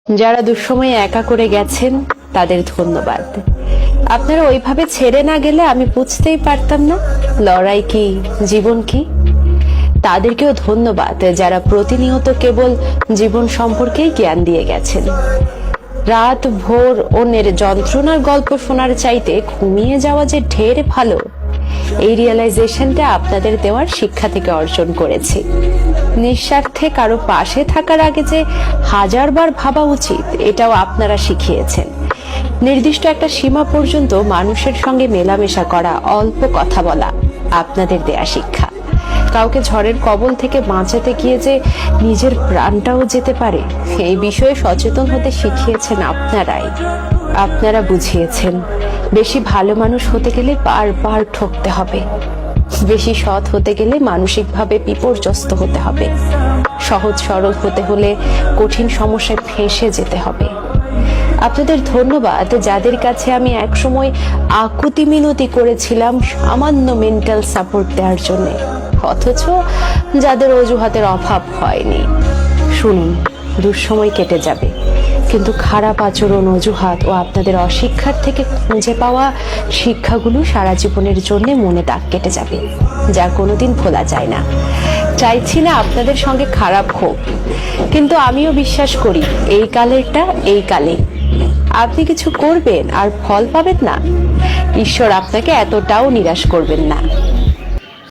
যারা দুঃসময়ে একা করে গেছেন তাদের ধন্যবাদ। আপনারা ওইভাবে ছেড়ে না গেলে আমি বুঝতেই পারতাম না লড়াই কি, জীবন কি। তাদেরকেও ধন্যবাদ যারা প্রতিনিয়ত কেবল জীবন সম্পর্কেই জ্ঞান দিয়ে গেছেন। রাত ভোর অন্যের যন্ত্রণার গল্প শোনার চাইতে ঘুমিয়ে যাওয়া যে ঢের ভালো, এই রিয়েলাইজেশনটা আপনাদের দেওয়ার শিক্ষা থেকে অর্জন করেছি। নিঃস্বার্থে কারো পাশে থাকার আগে যে হাজারবার ভাবা উচিত, এটাও আপনারা শিখিয়েছেন। নির্দিষ্ট একটা সীমা পর্যন্ত মানুষের সঙ্গে মেলামেশা করা, অল্প কথা বলা আপনাদের দেয়া শিক্ষা। কাউকে ঝড়ের কবল থেকে বাঁচাতে গিয়ে যে নিজের প্রাণটাও যেতে পারে, এই বিষয়ে সচেতন হতে শিখিয়েছেন আপনারাই। আপনারা বুঝিয়েছেন বেশি ভালো মানুষ হতে গেলে বারবার ঠকতে হবে, বেশি সৎ হতে গেলে মানসিকভাবে বিপর্যস্ত হতে হবে, সহজ সরল হতে হলে কঠিন সমস্যায় ফেঁসে যেতে হবে। আপনাদের ধন্যবাদ যাদের কাছে আমি একসময় আকুতি মিনতি করেছিলাম সামান্য মেন্টাল সাপোর্ট দেওয়ার জন্য, অথচ যাদের অজুহাতের অভাব হয়নি। শুনুন, দুঃসময় কেটে যাবে, কিন্তু খারাপ আচরণ, অজুহাত ও আপনাদের অশিক্ষার থেকে খুঁজে পাওয়া শিক্ষাগুলো সারা জীবনের জন্য মনে দাগ কেটে যাবে, যা কোনোদিন ভোলা যায় না। চাইছি না আপনাদের সঙ্গে খারাপ হোক, কিন্তু আমিও বিশ্বাস করি এই কালেরটা এই কালে। আপনি কিছু করবেন আর ফল পাবেন না, ঈশ্বর আপনাকে এতটাও নিরাশ করবেন না।